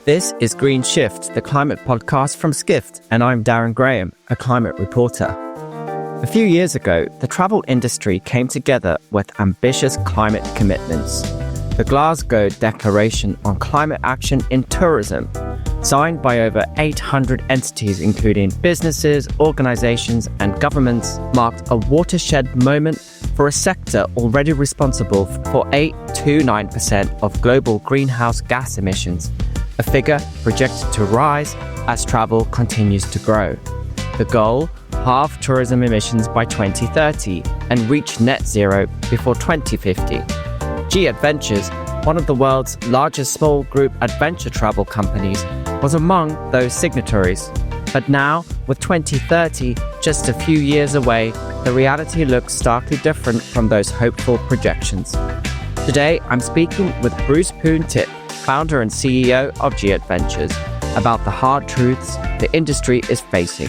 This is GreenShift, the climate podcast from Skift, and I'm Darren Graham, a climate reporter. A few years ago, the travel industry came together with ambitious climate commitments. The Glasgow Declaration on Climate Action in Tourism, signed by over 800 entities including businesses, organisations and governments, marked a watershed moment for a sector already responsible for 8 to 9% of global greenhouse gas emissions, a figure projected to rise as travel continues to grow. The goal? Halve tourism emissions by 2030 and reach net zero before 2050. G-Adventures, one of the world's largest small group adventure travel companies, was among those signatories. But now, with 2030 just a few years away, the reality looks starkly different from those hopeful projections. Today, I'm speaking with Bruce Poon Tip, founder and CEO of G-Adventures, about the hard truths the industry is facing.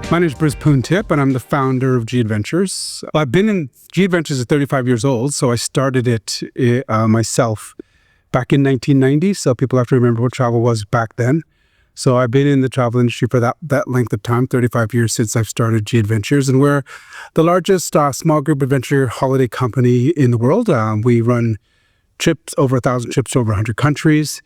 My name is Bruce Poon Tip, and I'm the founder of G-Adventures. I've been in G-Adventures at 35 years old, so I started it myself back in 1990. So people have to remember what travel was back then. So I've been in the travel industry for that length of time, 35 years since I've started G-Adventures, and we're the largest small group adventure holiday company in the world. We run trips, over 1,000 trips to over 100 countries.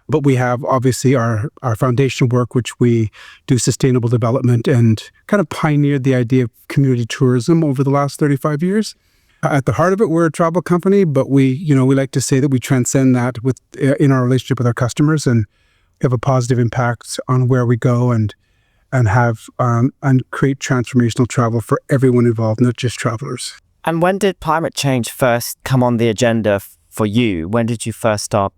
But we have obviously our foundation work, which we do sustainable development and kind of pioneered the idea of community tourism over the last 35 years. At the heart of it, we're a travel company, but we like to say that we transcend that in our relationship with our customers and have a positive impact on where we go and create transformational travel for everyone involved, not just travelers. And when did climate change first come on the agenda for you? When did you first start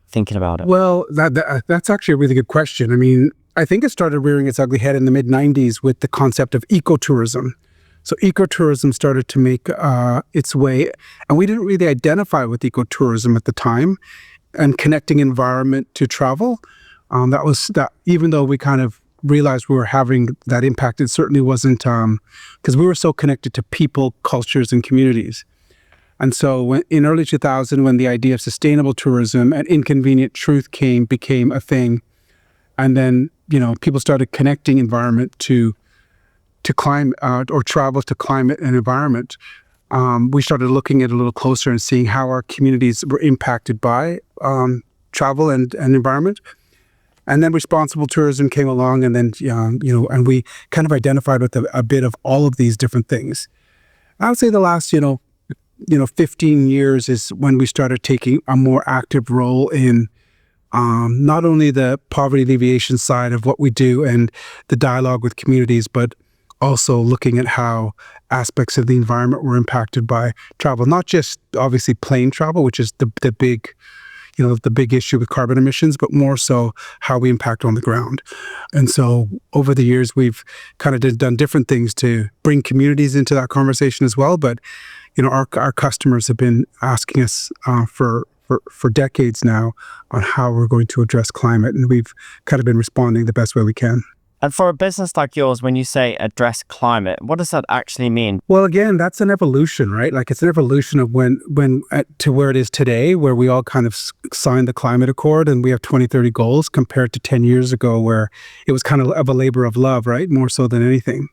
thinking about it? Well, that's actually a really good question. I mean, I think it started rearing its ugly head in the mid-90s with the concept of ecotourism. So ecotourism started to make its way, and we didn't really identify with ecotourism at the time, and connecting environment to travel. That even though we kind of realized we were having that impact, it certainly wasn't because we were so connected to people, cultures, and communities. And so in early 2000, when the idea of sustainable tourism and inconvenient truth became a thing, and then, people started connecting environment to climate or travel to climate and environment, we started looking at it a little closer and seeing how our communities were impacted by travel and environment. And then responsible tourism came along, and then, and we kind of identified with a bit of all of these different things. I would say the last, 15 years is when we started taking a more active role in not only the poverty alleviation side of what we do and the dialogue with communities, but also looking at how aspects of the environment were impacted by travel, not just obviously plane travel, which is the big issue with carbon emissions, but more so how we impact on the ground. And so over the years, we've kind of done different things to bring communities into that conversation as well. But our customers have been asking us for decades now on how we're going to address climate, and we've kind of been responding the best way we can. And for a business like yours, when you say address climate, what does that actually mean? Well, again, that's an evolution, right? Like it's an evolution of when to where it is today, where we all kind of signed the climate accord and we have 2030 goals compared to 10 years ago, where it was kind of a labor of love, right? More so than anything.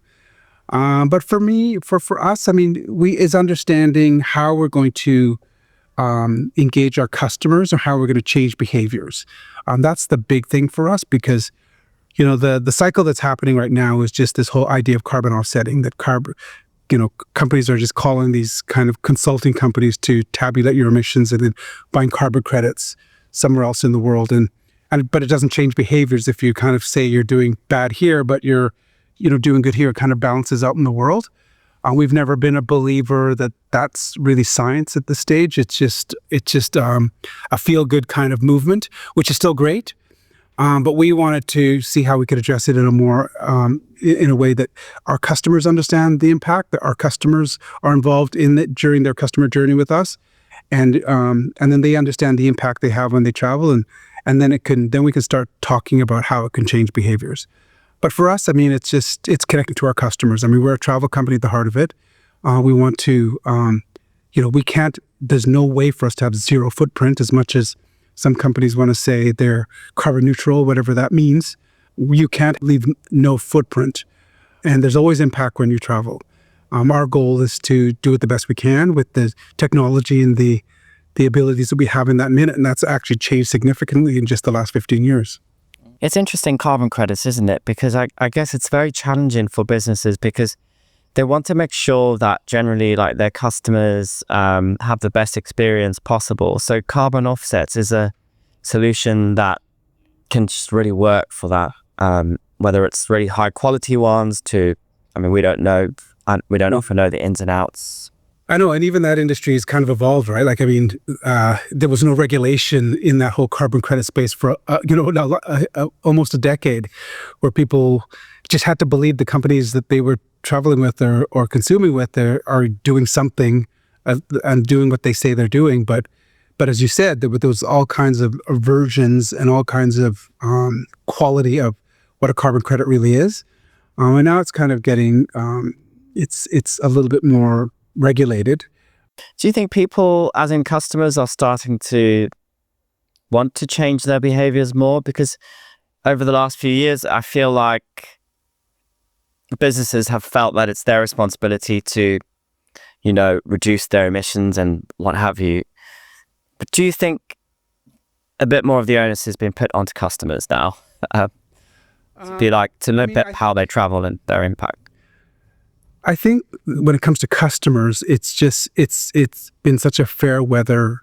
But for me, for us, I mean, is understanding how we're going to engage our customers or how we're going to change behaviors. That's the big thing for us because, the cycle that's happening right now is just this whole idea of carbon offsetting, that companies are just calling these kind of consulting companies to tabulate your emissions and then buying carbon credits somewhere else in the world. But it doesn't change behaviors if you kind of say you're doing bad here, but you're doing good here. It kind of balances out in the world. We've never been a believer that that's really science at this stage. It's just a feel-good kind of movement, which is still great. But we wanted to see how we could address it in a more, in a way that our customers understand the impact, that our customers are involved in it during their customer journey with us, and then they understand the impact they have when they travel, and then we can start talking about how it can change behaviors. But for us, I mean, it's connected to our customers. I mean, we're a travel company at the heart of it. We want to, we can't, there's no way for us to have zero footprint, as much as some companies want to say they're carbon neutral, whatever that means. You can't leave no footprint. And there's always impact when you travel. Our goal is to do it the best we can with the technology and the abilities that we have in that minute. And that's actually changed significantly in just the last 15 years. It's interesting, carbon credits, isn't it? Because I guess it's very challenging for businesses because they want to make sure that generally like their customers have the best experience possible. So carbon offsets is a solution that can just really work for that. Whether it's really high quality ones we don't know. We don't often know the ins and outs. I know, and even that industry has kind of evolved, right? Like, there was no regulation in that whole carbon credit space for, almost a decade, where people just had to believe the companies that they were traveling with or consuming with are doing something and doing what they say they're doing. But as you said, there was all kinds of versions and all kinds of quality of what a carbon credit really is. And now it's kind of getting, it's a little bit more regulated. Do you think people, as in customers, are starting to want to change their behaviors more? Because over the last few years, I feel like businesses have felt that it's their responsibility to, reduce their emissions and what have you. But do you think a bit more of the onus has been put onto customers now? To look at how they travel and their impact. I think when it comes to customers, it's been such a fair weather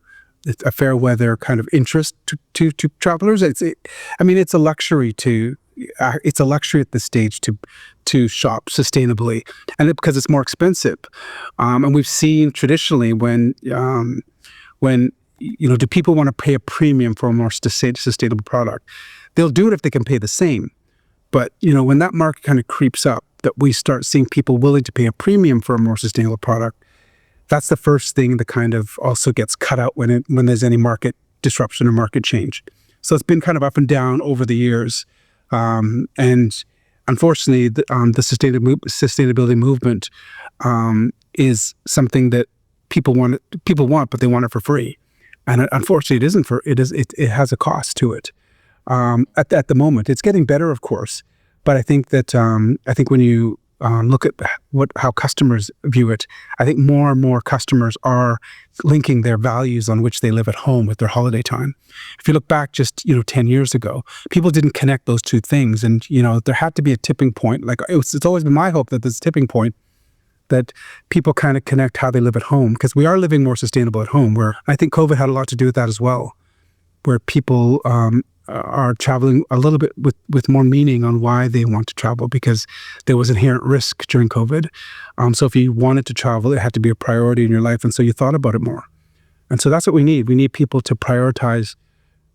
kind of interest to travelers. It's a luxury at this stage to shop sustainably, and because it's more expensive. And we've seen traditionally when do people want to pay a premium for a more sustainable product? They'll do it if they can pay the same. But when that market kind of creeps up, that we start seeing people willing to pay a premium for a more sustainable product, that's the first thing that kind of also gets cut out when there's any market disruption or market change. So it's been kind of up and down over the years. And unfortunately, the sustainability movement is something that people want, but they want it for free. And unfortunately, it has a cost to it. At the moment, it's getting better, of course, but I think that when you look at how customers view it, I think more and more customers are linking their values on which they live at home with their holiday time. If you look back just 10 years ago, people didn't connect those two things, and there had to be a tipping point. Like it's always been my hope that this tipping point, that people kind of connect how they live at home, because we are living more sustainable at home. Where I think COVID had a lot to do with that as well, where people are traveling a little bit with more meaning on why they want to travel, because there was inherent risk during COVID. So if you wanted to travel, it had to be a priority in your life. And so you thought about it more. And so that's what we need. We need people to prioritize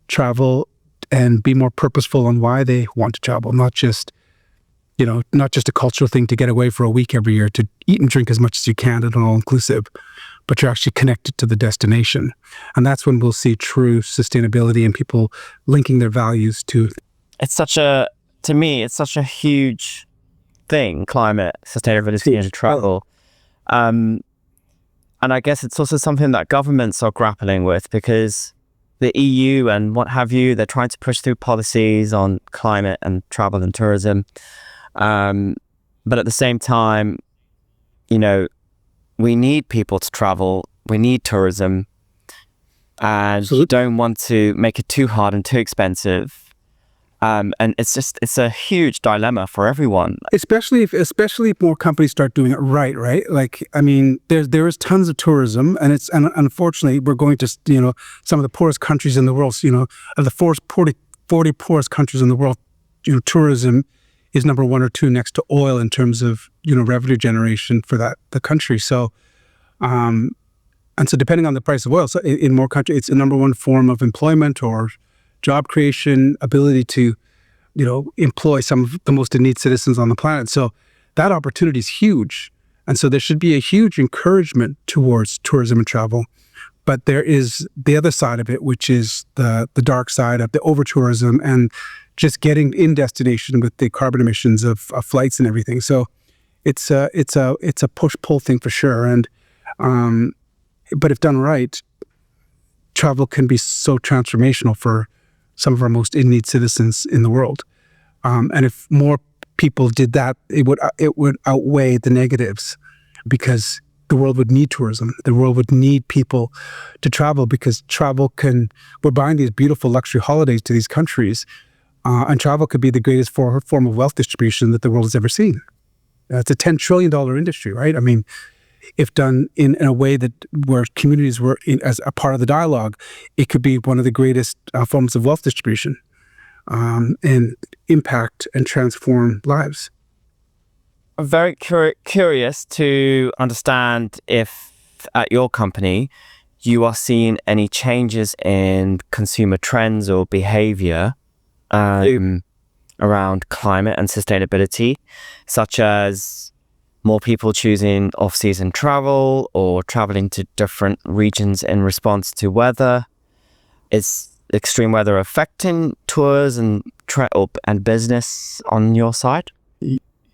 travel and be more purposeful on why they want to travel, not just a cultural thing to get away for a week every year, to eat and drink as much as you can at an all-inclusive, but you're actually connected to the destination. And that's when we'll see true sustainability and people linking their values to. To me, it's such a huge thing, climate, sustainability and travel. And I guess it's also something that governments are grappling with, because the EU and what have you, they're trying to push through policies on climate and travel and tourism. But at the same time, we need people to travel, we need tourism, and Absolutely. You don't want to make it too hard and too expensive. And it's a huge dilemma for everyone. Especially if more companies start doing it right? Like, there is tons of tourism, and unfortunately we're going to, some of the poorest countries in the world, of the 40 poorest countries in the world, tourism is number 1 or 2 next to oil in terms of, revenue generation for the country. So, and so depending on the price of oil, so in more countries, it's the number 1 form of employment or job creation, ability to, employ some of the most in need citizens on the planet. So that opportunity is huge. And so there should be a huge encouragement towards tourism and travel. But there is the other side of it, which is the dark side of the over-tourism and just getting in destination with the carbon emissions of flights and everything. So it's a push-pull thing for sure. And But if done right, travel can be so transformational for some of our most in-need citizens in the world. And if more people did that, it would outweigh the negatives, because the world would need tourism. The world would need people to travel, because we're buying these beautiful luxury holidays to these countries, and travel could be the greatest form of wealth distribution that the world has ever seen. It's a $10 trillion industry, right? I mean, if done in a way that where communities were as a part of the dialogue, it could be one of the greatest forms of wealth distribution, and impact and transform lives. I'm very curious to understand if at your company you are seeing any changes in consumer trends or behavior around climate and sustainability, such as more people choosing off-season travel or traveling to different regions in response to weather. Is extreme weather affecting tours and business on your side?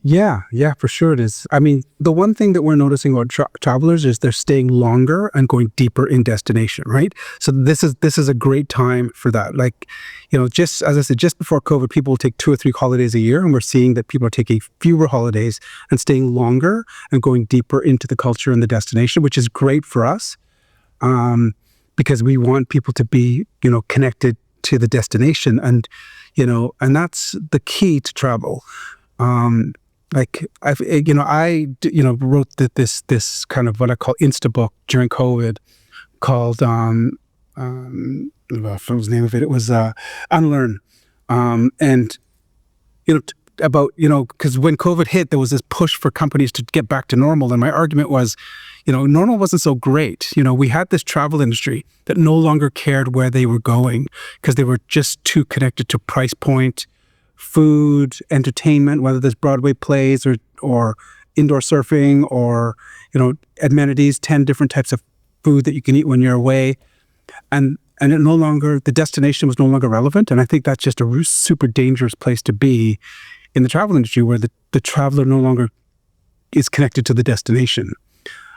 Yeah, for sure it is. I mean, the one thing that we're noticing about travelers is they're staying longer and going deeper in destination, right? So this is a great time for that. Like, just as I said, just before COVID, people will take 2 or 3 holidays a year, and we're seeing that people are taking fewer holidays and staying longer and going deeper into the culture and the destination, which is great for us, because we want people to be, connected to the destination, and that's the key to travel. Like I wrote this kind of what I call Insta book during COVID, called what was the name of it? It was Unlearn, and about because when COVID hit, there was this push for companies to get back to normal, and my argument was, normal wasn't so great. We had this travel industry that no longer cared where they were going, because they were just too connected to price point, food, entertainment, whether there's Broadway plays or indoor surfing or, amenities, 10 different types of food that you can eat when you're away. And the destination was no longer relevant. And I think that's just a super dangerous place to be in the travel industry, where the traveler no longer is connected to the destination.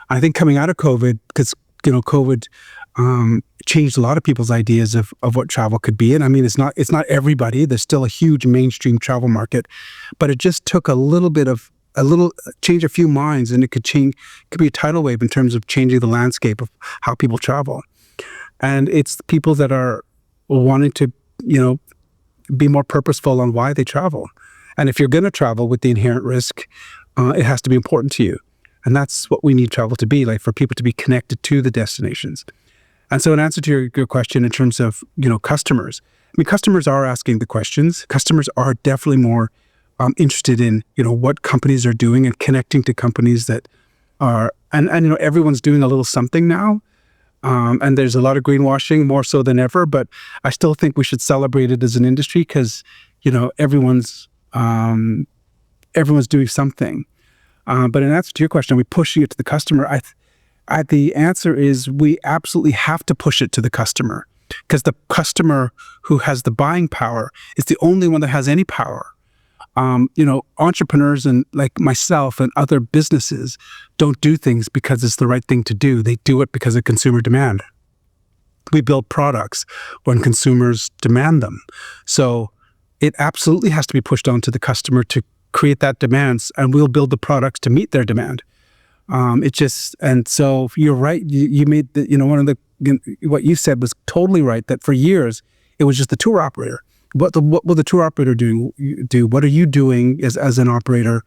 I think coming out of COVID, because, COVID changed a lot of people's ideas of what travel could be. And I mean, it's not everybody. There's still a huge mainstream travel market, but it just took a little change a few minds, and it could be a tidal wave in terms of changing the landscape of how people travel. And it's people that are wanting to, be more purposeful on why they travel. And if you're going to travel with the inherent risk, it has to be important to you. And that's what we need travel to be, like, for people to be connected to the destinations. And so in answer to your question in terms of, customers, I mean, customers are asking the questions. Customers are definitely more interested in, what companies are doing and connecting to companies that are, and everyone's doing a little something now. And there's a lot of greenwashing, more so than ever, but I still think we should celebrate it as an industry, because, everyone's doing something. But in answer to your question, are we pushing it to the customer? The answer is we absolutely have to push it to the customer, because the customer who has the buying power is the only one that has any power. Entrepreneurs and like myself and other businesses don't do things because it's the right thing to do. They do it because of consumer demand. We build products when consumers demand them. So it absolutely has to be pushed on to the customer to create that demand, and we'll build the products to meet their demand. And so you're right. You made what you said was totally right, that for years it was just the tour operator. What will the tour operator do? What are you doing as an operator?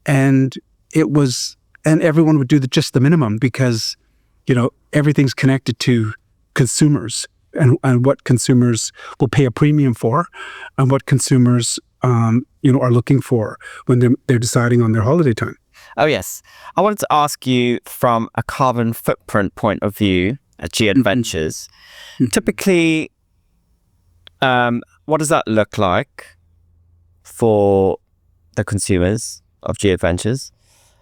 And everyone would do just the minimum, because, everything's connected to consumers and what consumers will pay a premium for, and what consumers, are looking for when they're deciding on their holiday time. Oh, yes. I wanted to ask you from a carbon footprint point of view at G Adventures. Mm-hmm. Typically, what does that look like for the consumers of G Adventures?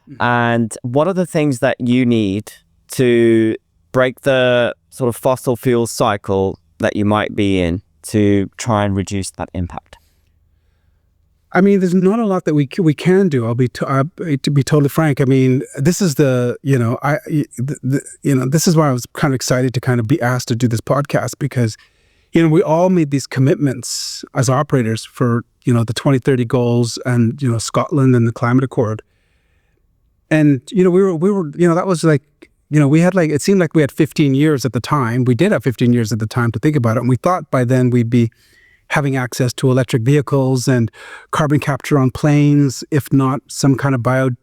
Mm-hmm. And what are the things that you need to break the sort of fossil fuel cycle that you might be in to try and reduce that impact? I mean, there's not a lot that we can do. To be totally frank. I mean, this is this is why I was kind of excited to kind of be asked to do this podcast, because, we all made these commitments as operators for, the 2030 goals and, Scotland and the Climate Accord. And, we were, that was like, we had it seemed like we had 15 years at the time. We did have 15 years at the time to think about it. And we thought by then we'd be having access to electric vehicles and carbon capture on planes, if not some kind of biodiesel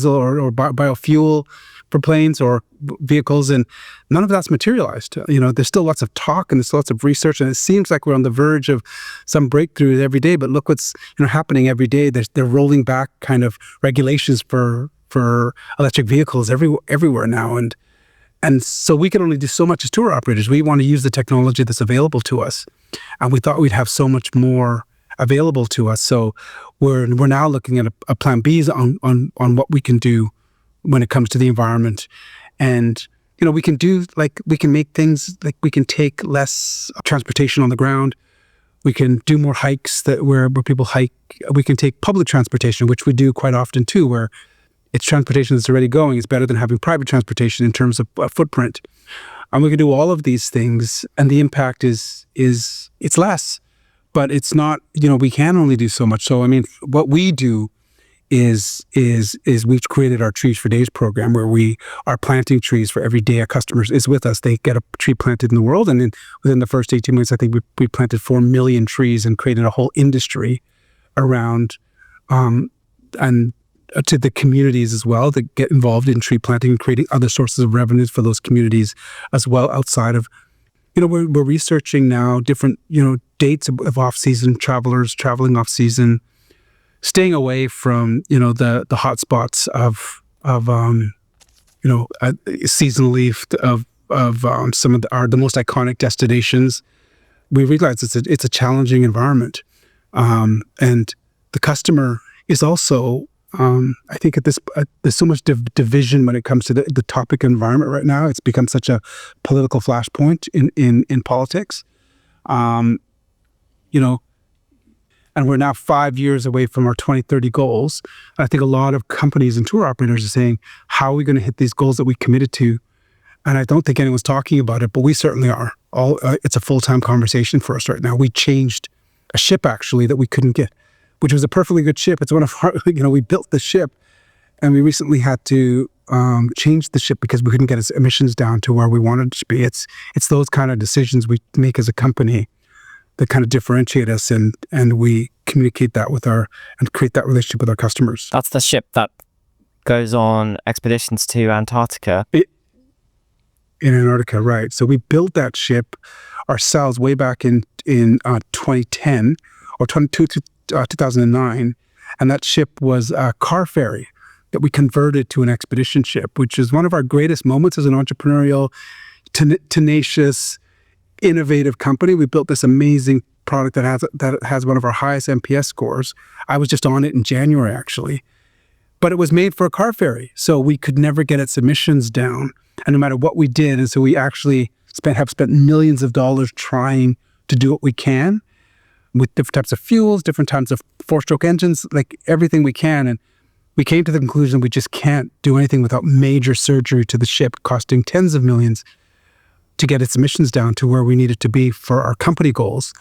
or biofuel for planes or vehicles, and none of that's materialized. There's still lots of talk and there's lots of research, and it seems like we're on the verge of some breakthroughs every day. But look what's happening every day. They're rolling back kind of regulations for electric vehicles everywhere now, and so we can only do so much as tour operators. We want to use the technology that's available to us, and we thought we'd have so much more available to us. So we're now looking at a plan B on what we can do when it comes to the environment. And we can do we can make things like we can take less transportation on the ground. We can do more hikes where people hike. We can take public transportation, which we do quite often too, where it's transportation that's already going. It's better than having private transportation in terms of footprint. And we can do all of these things, and the impact is it's less, but it's not, we can only do so much. So, I mean, what we do is we've created our Trees for Days program, where we are planting trees for every day a customer is with us. They get a tree planted in the world. And then within the first 18 months, I think we planted 4 million trees and created a whole industry around, and to the communities as well that get involved in tree planting and creating other sources of revenues for those communities as well, outside of, we're researching now different, dates of off-season travelers traveling off-season, staying away from, the hot spots of seasonal leaf of some of the most iconic destinations. We realize it's a challenging environment. And the customer is also, I think there's so much division when it comes to the topic of environment right now. It's become such a political flashpoint in politics. And we're now 5 years away from our 2030 goals. And I think a lot of companies and tour operators are saying, how are we going to hit these goals that we committed to? And I don't think anyone's talking about it, but we certainly are. It's a full-time conversation for us right now. We changed a ship, actually, that we couldn't get, which was a perfectly good ship. It's one of our, we built the ship, and we recently had to change the ship because we couldn't get its emissions down to where we wanted it to be. It's those kind of decisions we make as a company that kind of differentiate us, and we communicate that and create that relationship with our customers. That's the ship that goes on expeditions to Antarctica. In Antarctica, right. So we built that ship ourselves way back in 2010 or 2009. And that ship was a car ferry that we converted to an expedition ship, which is one of our greatest moments as an entrepreneurial, tenacious, innovative company. We built this amazing product that has one of our highest NPS scores. I was just on it in January, actually. But it was made for a car ferry, so we could never get its emissions down. And no matter what we did, and so we actually have spent millions of dollars trying to do what we can with different types of fuels, different types of four-stroke engines, like everything we can. And we came to the conclusion we just can't do anything without major surgery to the ship, costing tens of millions to get its emissions down to where we need it to be for our company goals.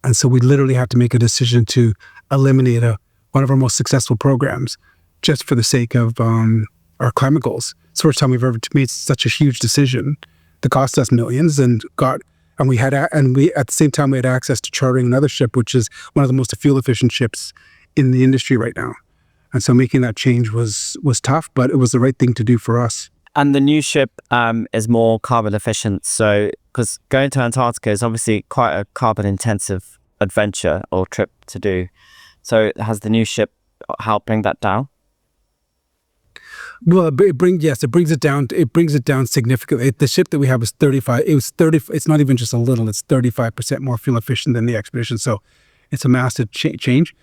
And so we literally had to make a decision to eliminate one of our most successful programs just for the sake of our climate goals. It's the first time we've ever made such a huge decision that cost us millions, and we at the same time we had access to chartering another ship, which is one of the most fuel efficient ships in the industry right now. And so making that change was tough, but it was the right thing to do for us. And the new ship is more carbon efficient. So, because going to Antarctica is obviously quite a carbon intensive adventure or trip to do. So has the new ship helped bring that down? Well, it brings it down. It brings it down significantly. The ship that we have is 35. It was 30. It's not even just a little. It's 35% more fuel efficient than the expedition. So it's a massive change.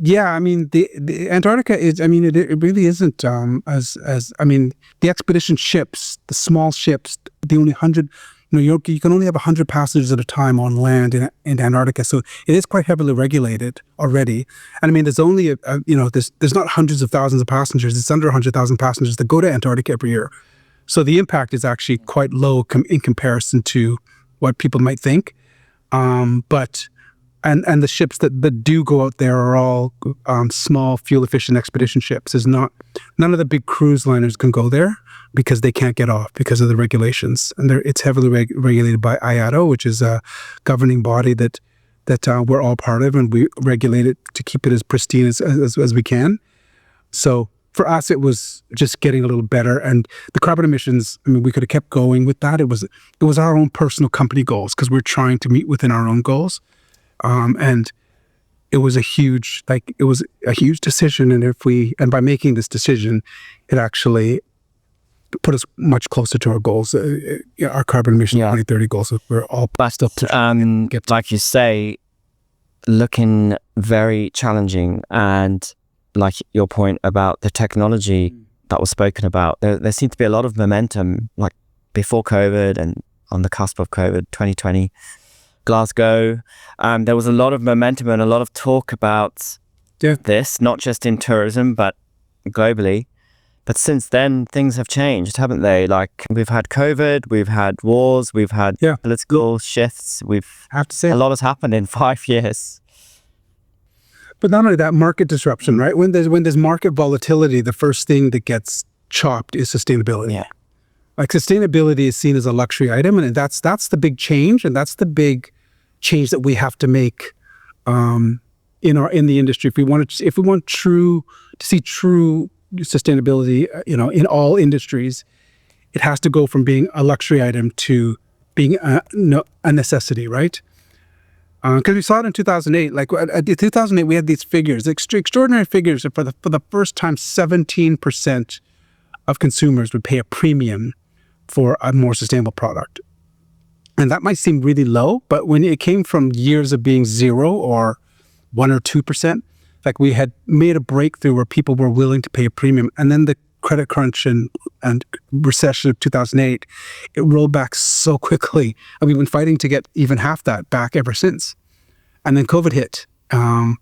Yeah, I mean the Antarctica is. I mean it really isn't as. I mean the expedition ships, the small ships, the only 100 you can only have 100 passengers at a time on land in Antarctica. So it is quite heavily regulated already. And I mean, there's only, there's not hundreds of thousands of passengers. It's under 100,000 passengers that go to Antarctica every year. So the impact is actually quite low in comparison to what people might think. But the ships that do go out there are all small, fuel-efficient expedition ships. None of the big cruise liners can go there because they can't get off because of the regulations. And it's heavily regulated by IATA, which is a governing body that we're all part of, and we regulate it to keep it as pristine as we can. So for us, it was just getting a little better. And the carbon emissions, I mean, we could have kept going with that. It was our own personal company goals because we're trying to meet within our own goals. And it was a huge decision. And by making this decision, it actually put us much closer to our goals, our carbon emission 2030 goals. We're all still pushing. Like you say, looking very challenging, and like your point about the technology that was spoken about, there seemed to be a lot of momentum, like before COVID and on the cusp of COVID, 2020, Glasgow. There was a lot of momentum and a lot of talk about this, not just in tourism, but globally. But since then, things have changed, haven't they? Like, we've had COVID, we've had wars, we've had political shifts. A lot has happened in 5 years. But not only that, market disruption, right? When there's market volatility, the first thing that gets chopped is sustainability. Yeah. Like, sustainability is seen as a luxury item, and that's the big change, and that's the big change that we have to make in the industry. If we want to see true sustainability, in all industries, it has to go from being a luxury item to being a necessity, right? Because we saw it in 2008. Like, in 2008, we had these figures, extraordinary figures. For the first time, 17% of consumers would pay a premium for a more sustainable product. And that might seem really low, but when it came from years of being 0 or 1 or 2%, like, we had made a breakthrough where people were willing to pay a premium. And then the credit crunch and recession of 2008, it rolled back so quickly. And we've been fighting to get even half that back ever since. And then COVID hit. And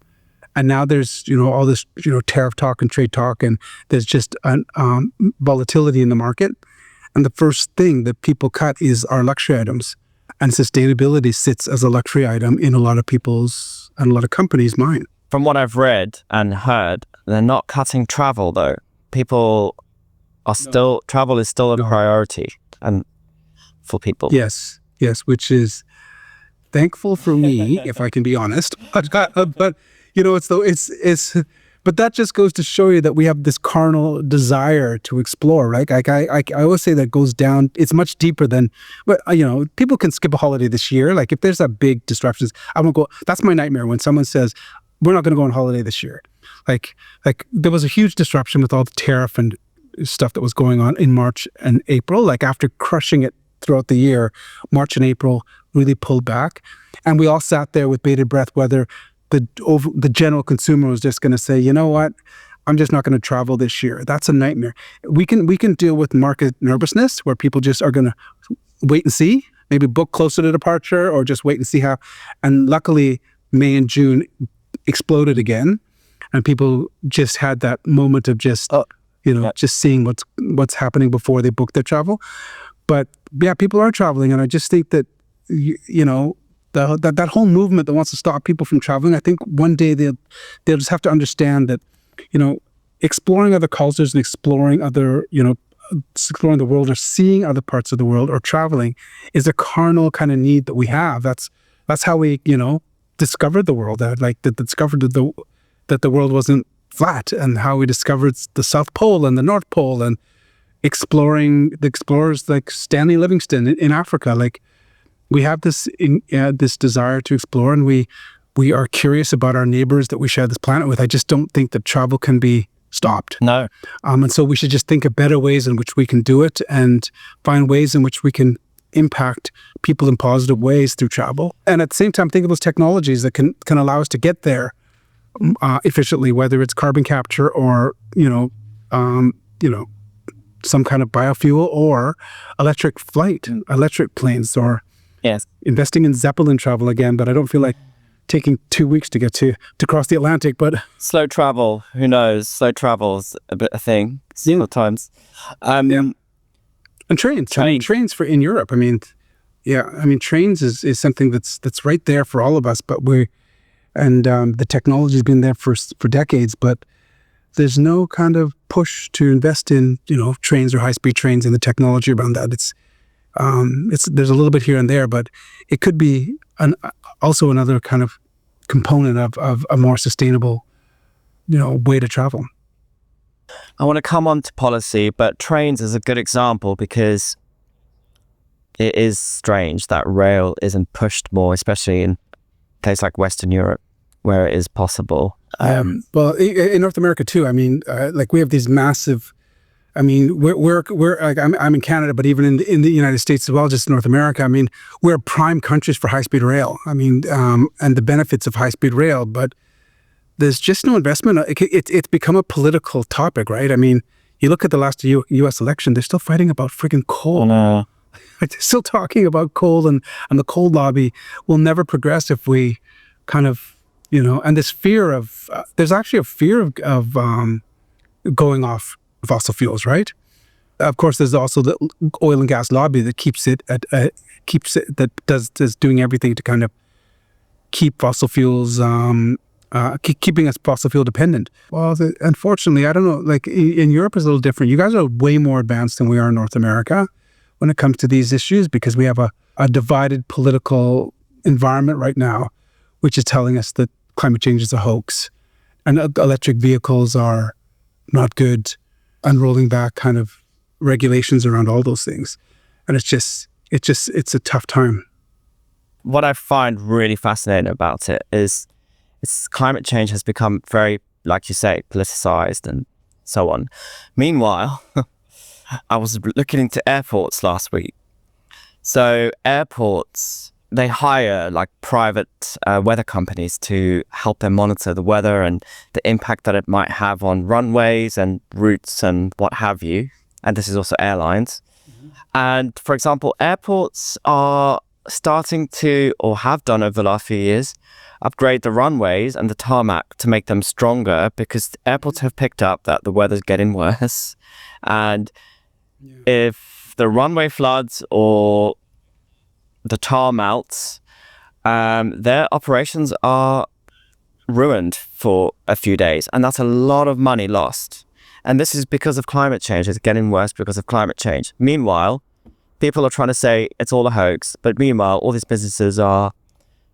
now there's, all this, tariff talk and trade talk, and there's just volatility in the market. And the first thing that people cut is our luxury items. And sustainability sits as a luxury item in a lot of people's and a lot of companies' mind. From what I've read and heard, they're not cutting travel, though. People are travel is still a priority, and for people. Yes, which is thankful for me, if I can be honest. But but that just goes to show you that we have this carnal desire to explore, right? I always say that goes down. It's much deeper than, but people can skip a holiday this year. Like, if there's a big disruptions, I won't go. That's my nightmare when someone says, we're not going to go on holiday this year. Like there was a huge disruption with all the tariff and stuff that was going on in March and April. Like, after crushing it throughout the year, March and April really pulled back. And we all sat there with bated breath whether the general consumer was just going to say, you know what, I'm just not going to travel this year. That's a nightmare. We can deal with market nervousness where people just are going to wait and see, maybe book closer to departure or just wait and see how. And luckily, May and June exploded again, and people just had that moment of just seeing what's happening before they book their travel. But yeah, people are traveling, and I just think that that whole movement that wants to stop people from traveling, I think one day they'll just have to understand that exploring other cultures and exploring the world or seeing other parts of the world or traveling is a carnal kind of need that we have. That's how we discovered the world, discovered that the world wasn't flat, and how we discovered the South Pole and the North Pole, and exploring the explorers like Stanley Livingstone in Africa. Like, we have this desire to explore, and we are curious about our neighbors that we share this planet with. I just don't think that travel can be stopped. No. And so we should just think of better ways in which we can do it, and find ways in which we can impact people in positive ways through travel. And at the same time, think of those technologies that can allow us to get there some kind of biofuel or electric flight, electric planes, or Yes. investing in Zeppelin travel again. But I don't feel like taking 2 weeks to get to cross the Atlantic. But Slow travel, who knows? Slow travel's a bit a thing sometimes. and trains. I mean, trains for in Europe. I mean, trains is something that's right there for all of us. But the technology's been there for decades. But there's no kind of push to invest in trains or high speed trains and the technology around that. It's there's a little bit here and there, but it could be also another kind of component of a more sustainable way to travel. I want to come on to policy, but trains is a good example because it is strange that rail isn't pushed more, especially in places like Western Europe, where it is possible. Well, in North America too. I mean, like we have these massive. I mean, we're like I'm in Canada, but even in the United States as well, just North America. I mean, we're prime countries for high speed rail. I mean, and the benefits of high speed rail, but there's just no investment. It's become a political topic, right? I mean, you look at the last U.S. election; they're still fighting about freaking coal. No. They're still talking about coal, and the coal lobby will never progress if we kind of. And this fear of, there's actually a fear of going off fossil fuels, right? Of course, there's also the oil and gas lobby that does doing everything to kind of keep fossil fuels, keeping us fossil fuel dependent. Well, unfortunately, I don't know, like in Europe is a little different. You guys are way more advanced than we are in North America when it comes to these issues because we have a divided political environment right now, which is telling us that climate change is a hoax and electric vehicles are not good, unrolling back kind of regulations around all those things. And it's a tough time. What I find really fascinating about it is climate change has become very, like you say, politicized and so on. Meanwhile, I was looking into airports last week. So airports, they hire like private weather companies to help them monitor the weather and the impact that it might have on runways and routes and what have you. And this is also airlines. Mm-hmm. And for example, airports are starting to, or have done over the last few years, upgrade the runways and the tarmac to make them stronger because airports have picked up that the weather's getting worse. And if the runway floods or the tar melts, their operations are ruined for a few days. And that's a lot of money lost. And this is because of climate change. It's getting worse because of climate change. Meanwhile, people are trying to say it's all a hoax. But meanwhile, all these businesses are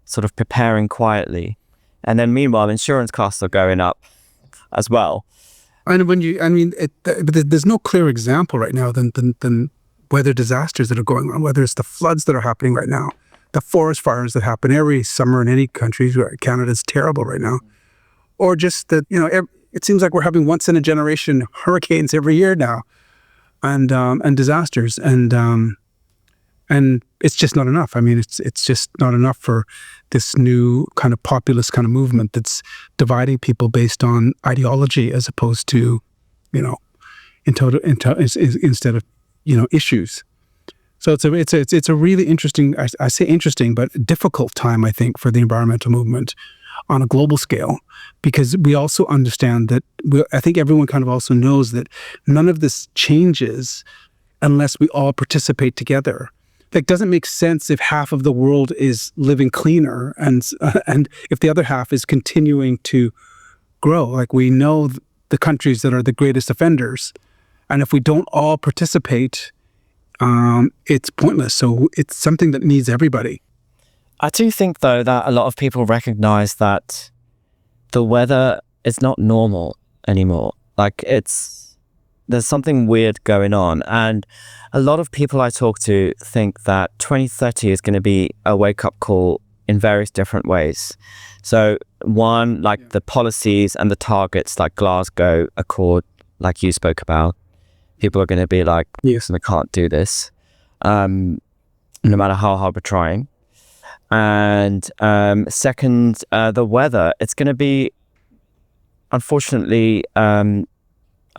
sort of preparing quietly. And then meanwhile, insurance costs are going up as well. And there's no clear example right now than weather disasters that are going on, whether it's the floods that are happening right now, the forest fires that happen every summer in any country. Canada's terrible right now. Or just that, it seems like we're having once in a generation hurricanes every year now and disasters. And it's just not enough. I mean, it's just not enough for this new kind of populist kind of movement that's dividing people based on ideology as opposed to, instead of, issues. So it's a really interesting, I say interesting, but difficult time, I think, for the environmental movement on a global scale, because we also understand that, I think everyone kind of also knows that none of this changes unless we all participate together. It doesn't make sense if half of the world is living cleaner and if the other half is continuing to grow. Like we know the countries that are the greatest offenders. And if we don't all participate, it's pointless. So it's something that needs everybody. I do think, though, that a lot of people recognize that the weather is not normal anymore. Like there's something weird going on. And a lot of people I talk to think that 2030 is going to be a wake-up call in various different ways. So one, like the policies and the targets like Glasgow Accord, like you spoke about, people are going to be like, yes, I can't do this, no matter how hard we're trying. And second, the weather, it's going to be, unfortunately, a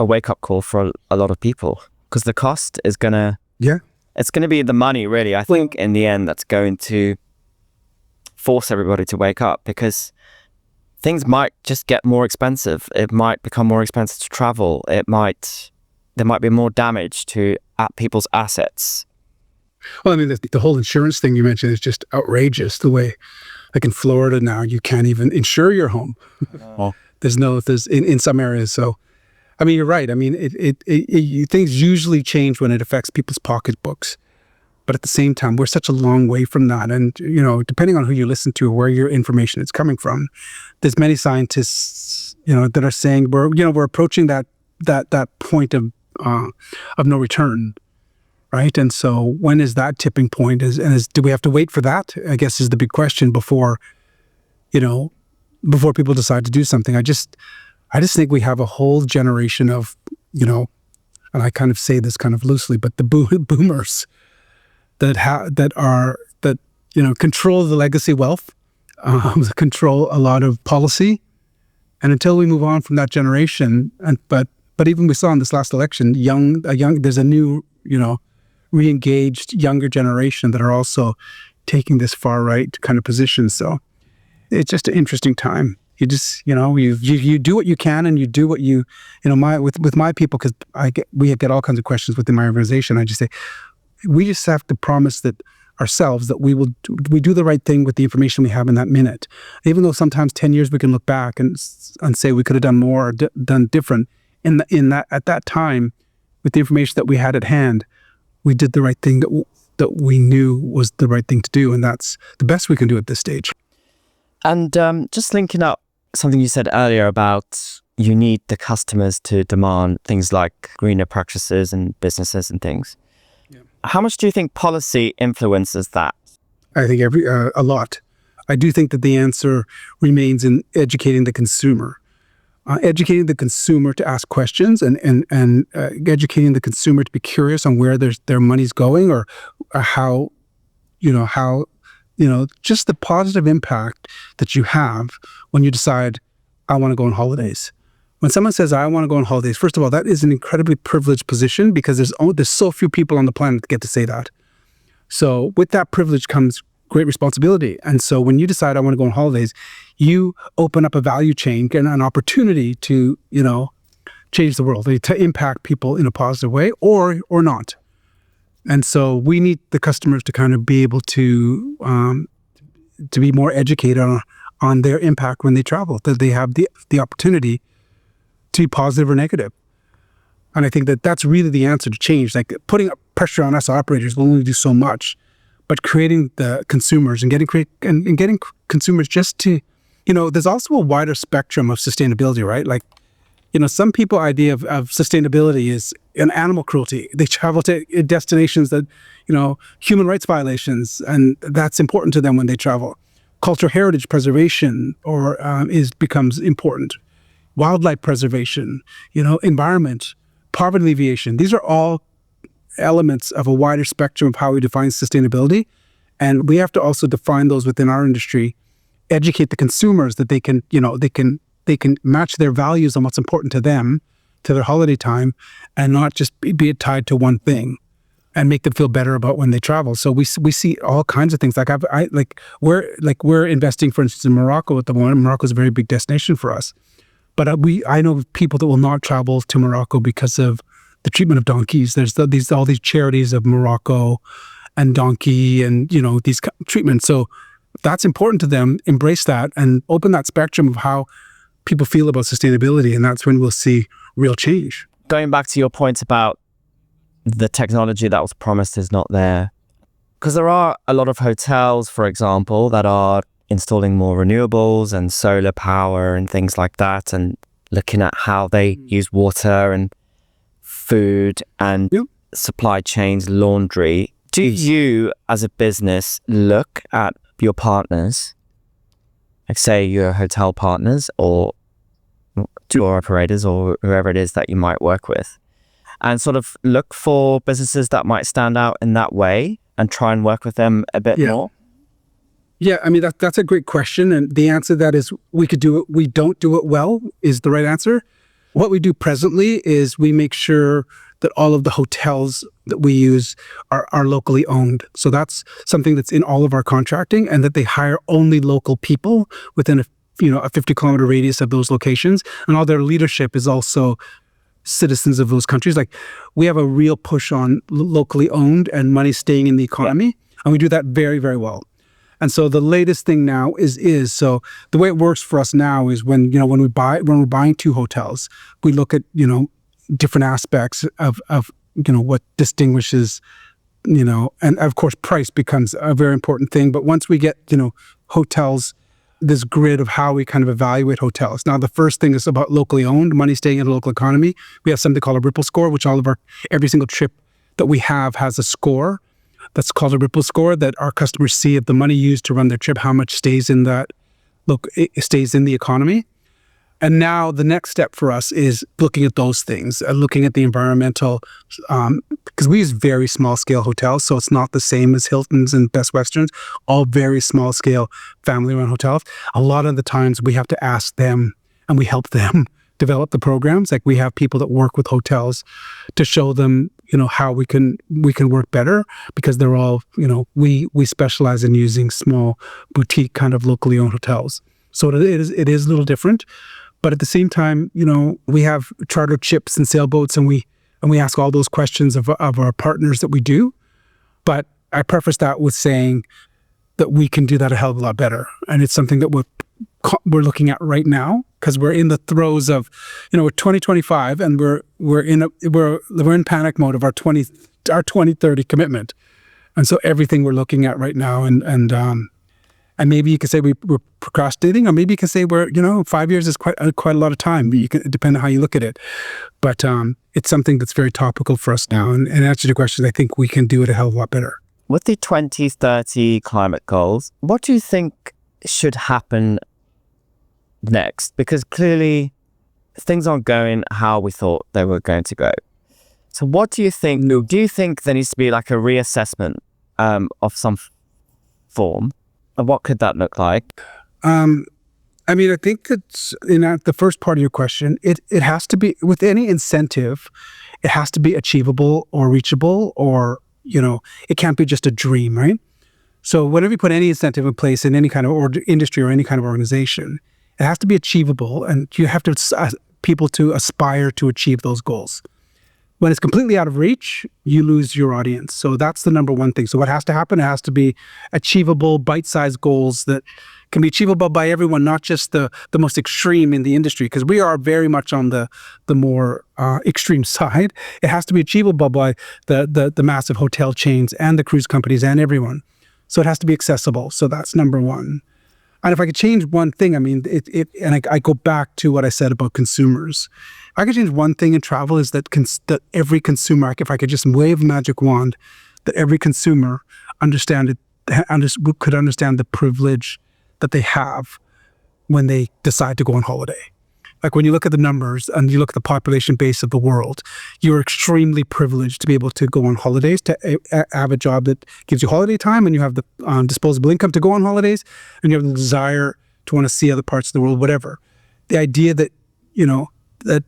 wake-up call for a lot of people. because the cost is gonna, Yeah. it's gonna be the money really. I think in the end that's going to force everybody to wake up, because things might just get more expensive. It might become more expensive to travel. There might be more damage to people's assets. Well, I mean, the whole insurance thing you mentioned is just outrageous. The way, like in Florida now, you can't even insure your home. Oh. There's in some areas. So, I mean, you're right. I mean, things usually change when it affects people's pocketbooks. But at the same time, we're such a long way from that. And, depending on who you listen to or where your information is coming from, there's many scientists, that are saying we're approaching that point of no return, right? And so when is that tipping point? Do we have to wait for that? I guess is the big question before people decide to do something. I just think we have a whole generation of, and I kind of say this kind of loosely, but the boomers that control the legacy wealth, control a lot of policy, and until we move on from that generation, but even we saw in this last election, there's a new, re-engaged younger generation that are also taking this far right kind of position. So it's just an interesting time. You just, you do what you can, and you do what with my people, because we get all kinds of questions within my organization. I just say, we just have to promise that ourselves that we do the right thing with the information we have in that minute. Even though sometimes 10 years we can look back and say we could have done more or done different. At that time, with the information that we had at hand, we did the right thing that we knew was the right thing to do, and that's the best we can do at this stage. And just linking up something you said earlier about you need the customers to demand things like greener practices and businesses and things. Yeah. How much do you think policy influences that? I think a lot. I do think that the answer remains in educating the consumer. Educating the consumer to ask questions and educating the consumer to be curious on where their money's going, or how just the positive impact that you have when you decide, I want to go on holidays. When someone says, I want to go on holidays, first of all, that is an incredibly privileged position, because there's so few people on the planet that get to say that. So with that privilege comes great responsibility. And so when you decide I want to go on holidays, you open up a value chain and an opportunity to, change the world, to impact people in a positive way or not. And so we need the customers to kind of be able to be more educated on their impact when they travel, that they have the opportunity to be positive or negative. And I think that that's really the answer to change. Like, putting pressure on us operators will only do so much, but creating the consumers and getting consumers just to, there's also a wider spectrum of sustainability, right? Like, some people idea of sustainability is an animal cruelty. They travel to destinations that, human rights violations, and that's important to them when they travel. Cultural heritage preservation becomes important. Wildlife preservation, environment, poverty alleviation. These are all elements of a wider spectrum of how we define sustainability. And we have to also define those within our industry, educate the consumers that they can match their values on what's important to them, to their holiday time, and not just be tied to one thing, and make them feel better about when they travel. So we see all kinds of things. We're investing, for instance, in Morocco at the moment. Morocco is a very big destination for us. But I know people that will not travel to Morocco because of the treatment of donkeys. There's all these charities of Morocco and donkey and, these treatments. So that's important to them. Embrace that and open that spectrum of how people feel about sustainability. And that's when we'll see real change. Going back to your point about the technology that was promised is not there, because there are a lot of hotels, for example, that are installing more renewables and solar power and things like that, and looking at how they use water and food and supply chains, laundry. Do you, as a business, look at your partners, like say your hotel partners or tour operators or whoever it is that you might work with, and sort of look for businesses that might stand out in that way and try and work with them a bit more? Yeah, I mean, that's a great question. And the answer to that is we could do it. We don't do it well is the right answer. What we do presently is we make sure that all of the hotels that we use are locally owned. So that's something that's in all of our contracting, and that they hire only local people within a 50-kilometer radius of those locations. And all their leadership is also citizens of those countries. Like, we have a real push on locally owned and money staying in the economy. And we do that very, very well. And so the latest thing now is so the way it works for us now is when we're buying two hotels, we look at, different aspects of what distinguishes, and of course price becomes a very important thing. But once we get, hotels, this grid of how we kind of evaluate hotels. Now, the first thing is about locally owned, money staying in the local economy. We have something called a Ripple score, which every single trip that we have has a score that's called a Ripple score, that our customers see if the money used to run their trip, how much stays in that, it stays in the economy. And now the next step for us is looking at those things, looking at the environmental, because we use very small scale hotels, so it's not the same as Hilton's and Best Westerns, all very small scale family run hotels. A lot of the times we have to ask them, and we help them develop the programs. Like, we have people that work with hotels to show them, how we can work better, because they're all, we specialize in using small boutique kind of locally owned hotels. So it is a little different. But at the same time, we have chartered ships and sailboats, and we ask all those questions of our partners that we do. But I preface that with saying that we can do that a hell of a lot better, and it's something that we're looking at right now, because we're in the throes of, we're 2025, and we're in panic mode of our 2030 commitment, and so everything we're looking at right now, and maybe you could say we're procrastinating, or maybe you can say 5 years is quite a lot of time. It depends on how you look at it. But it's something that's very topical for us now. And answer to your question, I think we can do it a hell of a lot better. With the 2030 climate goals, what do you think should happen next? Because clearly things aren't going how we thought they were going to go. So what do you think? Do you think there needs to be like a reassessment of some form? And what could that look like? I think it's in the first part of your question, it has to be, with any incentive, it has to be achievable or reachable, or, it can't be just a dream, right? So whenever you put any incentive in place in any kind of industry or any kind of organization, it has to be achievable, and you have to people to aspire to achieve those goals. When it's completely out of reach, you lose your audience. So that's the number one thing. So what has to happen? It has to be achievable, bite-sized goals that can be achievable by everyone, not just the most extreme in the industry, because we are very much on the more extreme side. It has to be achievable by the massive hotel chains and the cruise companies and everyone. So it has to be accessible. So that's number one. And if I could change one thing, I go back to what I said about consumers. If I could change one thing in travel, is that every consumer, if I could just wave a magic wand, that every consumer could understand the privilege that they have when they decide to go on holiday. Like, when you look at the numbers and you look at the population base of the world, you're extremely privileged to be able to go on holidays, to have a job that gives you holiday time, and you have the disposable income to go on holidays, and you have the desire to want to see other parts of the world, whatever. The idea that, that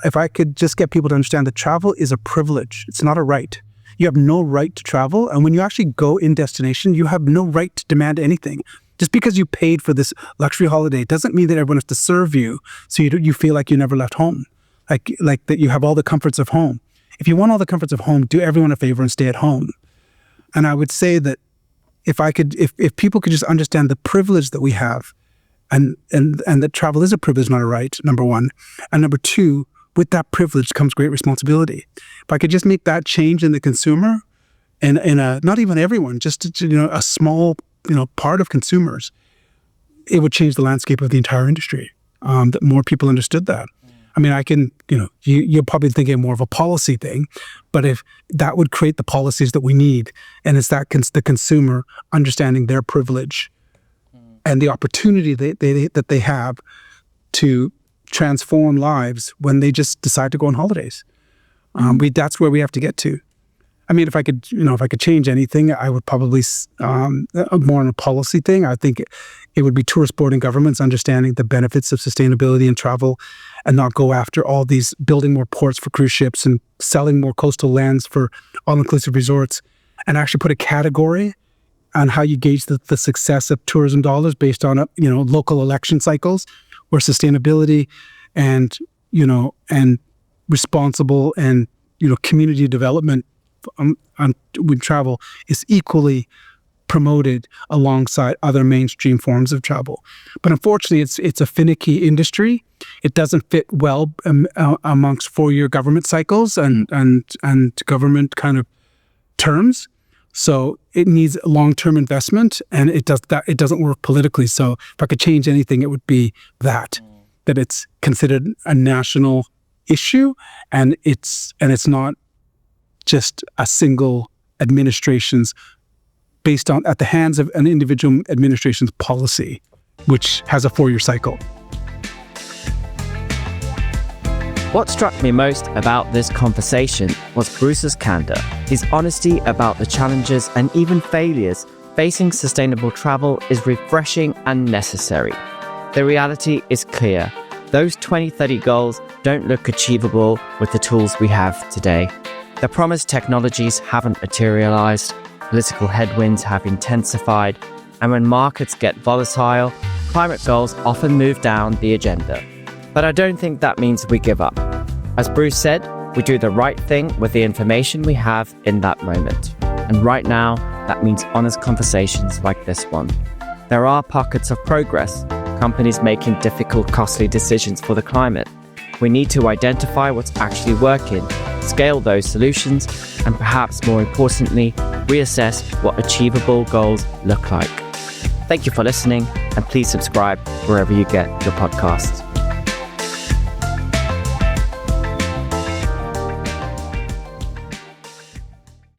if I could just get people to understand that travel is a privilege, it's not a right. You have no right to travel, and when you actually go in destination, you have no right to demand anything. Just because you paid for this luxury holiday doesn't mean that everyone has to serve you, so you feel like you never left home, like that you have all the comforts of home. If you want all the comforts of home, do everyone a favor and stay at home. And I would say that if people could just understand the privilege that we have, and that travel is a privilege, not a right, number one, and number two, with that privilege comes great responsibility. If I could just make that change in the consumer, and not even everyone, just a small part of consumers, it would change the landscape of the entire industry. That more people understood that. You're probably thinking more of a policy thing, but if that would create the policies that we need, and it's that the consumer understanding their privilege and the opportunity that they have to transform lives when they just decide to go on holidays. That's where we have to get to. I mean, if I could change anything, I would probably more on a policy thing. I think it would be tourist board and governments understanding the benefits of sustainability and travel, and not go after all these building more ports for cruise ships and selling more coastal lands for all-inclusive resorts, and actually put a category on how you gauge the success of tourism dollars based on local election cycles, where sustainability and responsible and community development with travel is equally promoted alongside other mainstream forms of travel. But unfortunately, it's a finicky industry. It doesn't fit well amongst 4-year government cycles and government kind of terms. So it needs long-term investment, and it doesn't work politically. So if I could change anything, it would be that it's considered a national issue, and it's not just a single administration's based on at the hands of an individual administration's policy, which has a 4-year cycle. What struck me most about this conversation was Bruce's candor, his honesty about the challenges and even failures facing sustainable travel is refreshing and necessary. The reality is clear. Those 2030 goals don't look achievable with the tools we have today. The promised technologies haven't materialized, political headwinds have intensified, and when markets get volatile, climate goals often move down the agenda. But I don't think that means we give up. As Bruce said, we do the right thing with the information we have in that moment. And right now, that means honest conversations like this one. There are pockets of progress, companies making difficult, costly decisions for the climate. We need to identify what's actually working, scale those solutions, and perhaps more importantly, reassess what achievable goals look like. Thank you for listening, and please subscribe wherever you get your podcasts.